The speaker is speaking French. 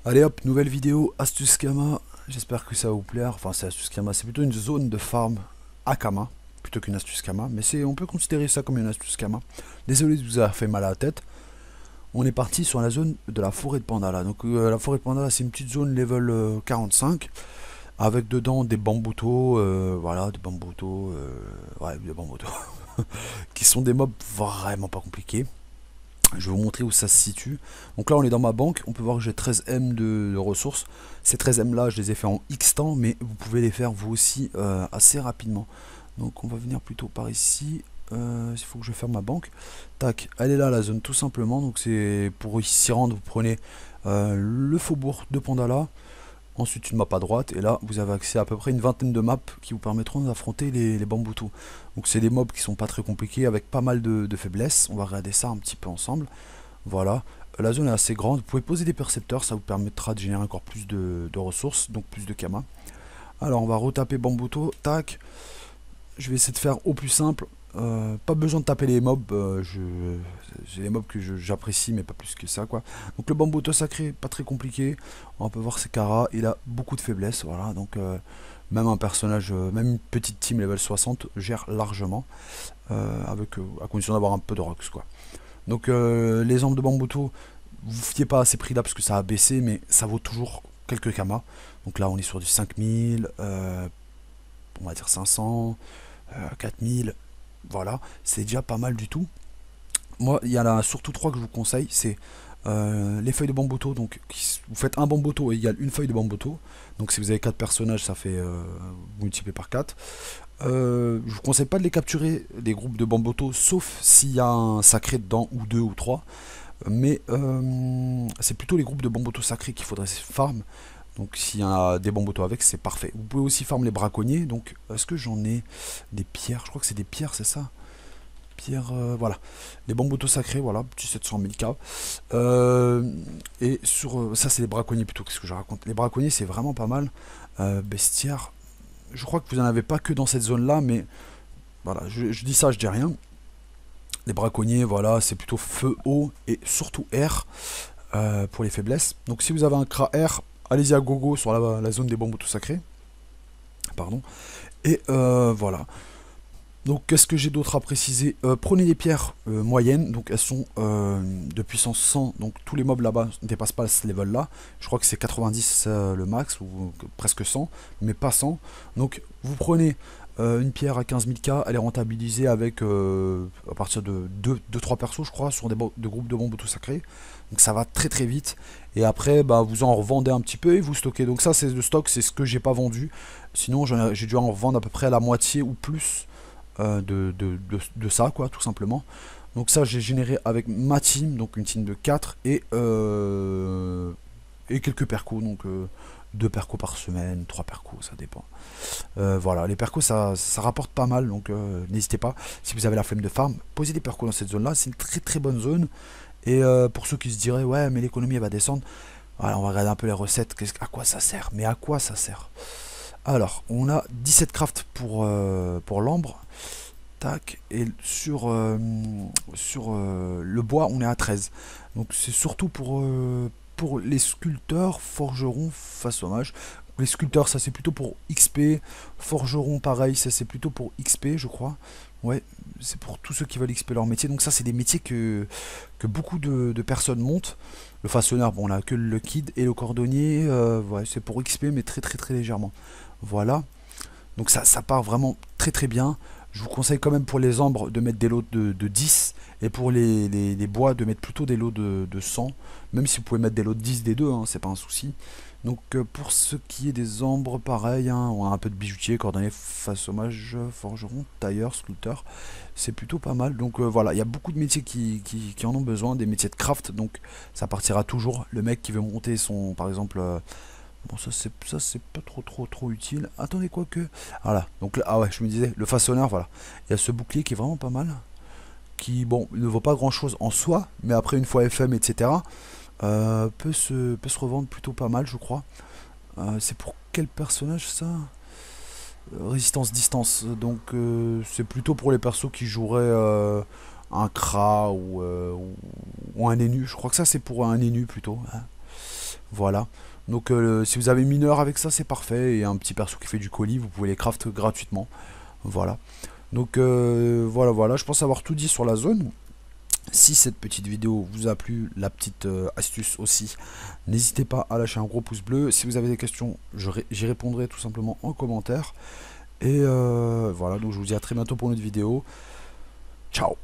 Allez hop, nouvelle vidéo Astuce Kama. J'espère que ça va vous plaire. Enfin, c'est Astuce Kama, c'est plutôt une zone de farm à Kama plutôt qu'une astuce Kama, mais on peut considérer ça comme une astuce Kama. Désolé de vous avoir fait mal à la tête. On est parti sur la zone de la forêt de Pandala. Donc la forêt de Pandala, c'est une petite zone level 45 avec dedans des bamboutos, voilà, des bamboutos, ouais, des bamboutos, qui sont des mobs vraiment pas compliqués. Je vais vous montrer où ça se situe. Donc là on est dans ma banque, on peut voir que j'ai 13 M de ressources. Ces 13 M là je les ai fait en X temps, mais vous pouvez les faire vous aussi assez rapidement. Donc on va venir plutôt par ici. Il faut que je ferme ma banque. Tac, elle est là la zone tout simplement. Donc c'est pour s'y rendre, vous prenez le faubourg de Pandala. Ensuite une map à droite et là vous avez accès à peu près une vingtaine de maps qui vous permettront d'affronter les bamboutos. Donc c'est des mobs qui sont pas très compliqués avec pas mal de faiblesses. On va regarder ça un petit peu ensemble. Voilà, la zone est assez grande. Vous pouvez poser des percepteurs, ça vous permettra de générer encore plus de ressources, donc plus de kama. Alors on va retaper bambouto, tac. Je vais essayer de faire au plus simple. Pas besoin de taper les mobs, j'ai les mobs que j'apprécie mais pas plus que ça quoi. Donc le bambuto sacré, pas très compliqué. On peut voir ses Kara, il a beaucoup de faiblesses, voilà. Donc même un personnage, même une petite team level 60 gère largement, à condition d'avoir un peu de rocks quoi. Donc les armes de bambuto, vous fiez pas à ces prix là parce que ça a baissé, mais ça vaut toujours quelques kamas. Donc là on est sur du 5000, on va dire 500, 4000. Voilà, c'est déjà pas mal du tout. Moi, il y en a surtout trois que je vous conseille. C'est les feuilles de bambuto. Donc, vous faites un bambuto égale une feuille de bambuto. Donc, si vous avez 4 personnages, ça fait vous multipliez par 4. Je vous conseille pas de les capturer, les groupes de bambuto, sauf s'il y a un sacré dedans, ou 2 ou 3. Mais c'est plutôt les groupes de bambuto sacrés qu'il faudrait farm. Donc s'il y a des bambutos avec, c'est parfait. Vous pouvez aussi farm les braconniers. Donc est-ce que j'en ai des pierres? Je crois que c'est des pierres, c'est ça? Pierres, voilà. Les bambutos sacrés, voilà, petit 700 000 K. Et sur ça, c'est les braconniers plutôt. Qu'est-ce que je raconte? Les braconniers, c'est vraiment pas mal. Bestiaire. Je crois que vous n'en avez pas que dans cette zone-là, mais voilà, je dis ça, je dis rien. Les braconniers, voilà, c'est plutôt feu, eau et surtout air pour les faiblesses. Donc si vous avez un Kra air, allez-y à gogo sur la zone des bambous tout sacrés. Pardon. Et voilà. Donc qu'est-ce que j'ai d'autre à préciser? Prenez des pierres moyennes, donc elles sont de puissance 100, donc tous les mobs là-bas ne dépassent pas ce level là. Je crois que c'est 90 le max, ou presque 100, mais pas 100. Donc vous prenez une pierre à 15 000 K, elle est rentabilisée avec à partir de 2-3 persos je crois, sur de groupes de bombes tout sacrés. Donc ça va très très vite. Et après bah, vous en revendez un petit peu et vous stockez. Donc ça c'est le stock, c'est ce que j'ai pas vendu. Sinon j'ai dû en revendre à peu près à la moitié ou plus de ça quoi, tout simplement. Donc ça j'ai généré avec ma team, donc une team de 4 et quelques percos, donc 2 percos par semaine, 3 percos, ça dépend. Voilà, les percos ça rapporte pas mal, donc n'hésitez pas, si vous avez la flemme de farm, posez des percos dans cette zone là, c'est une très très bonne zone. Et pour ceux qui se diraient ouais mais l'économie elle va descendre, voilà, on va regarder un peu les recettes, à quoi ça sert, mais à quoi ça sert. Alors, on a 17 craft pour l'ambre. Tac. Et sur le bois, on est à 13. Donc c'est surtout pour les sculpteurs, forgerons, façonnage. Les sculpteurs, ça c'est plutôt pour XP. Forgerons, pareil, ça c'est plutôt pour XP, je crois. Ouais, c'est pour tous ceux qui veulent XP leur métier. Donc ça, c'est des métiers que beaucoup de personnes montent. Le façonneur, bon, on a que le kid. Et le cordonnier, ouais, c'est pour XP, mais très très très légèrement. Voilà. Donc ça part vraiment très très bien. Je vous conseille quand même pour les ambres de mettre des lots de 10. Et pour les bois de mettre plutôt des lots de 100. Même si vous pouvez mettre des lots de 10 des deux, hein, c'est pas un souci. Donc pour ce qui est des ambres, pareil, hein, on a un peu de bijoutier, cordonnier, façonnage, forgeron, tailleur, sculpteur. C'est plutôt pas mal. Donc voilà, il y a beaucoup de métiers qui en ont besoin, des métiers de craft. Donc ça partira toujours. Le mec qui veut monter son, par exemple... bon, ça c'est pas trop utile. Attendez, quoi que. Voilà. Donc là, ah ouais, je me disais, le façonneur, voilà. Il y a ce bouclier qui est vraiment pas mal. Qui, bon, ne vaut pas grand chose en soi, mais après, une fois FM, etc., peut se revendre plutôt pas mal, je crois. C'est pour quel personnage ça? Résistance distance. Donc, c'est plutôt pour les persos qui joueraient un Kra ou un Enu. Je crois que ça, c'est pour un Enu plutôt, hein. Voilà. Donc si vous avez mineur avec ça, c'est parfait. Et un petit perso qui fait du colis, vous pouvez les craft gratuitement. Voilà. Donc voilà, je pense avoir tout dit sur la zone. Si cette petite vidéo vous a plu, la petite astuce aussi, n'hésitez pas à lâcher un gros pouce bleu. Si vous avez des questions, j'y répondrai tout simplement en commentaire. Et voilà, donc je vous dis à très bientôt pour une autre vidéo. Ciao.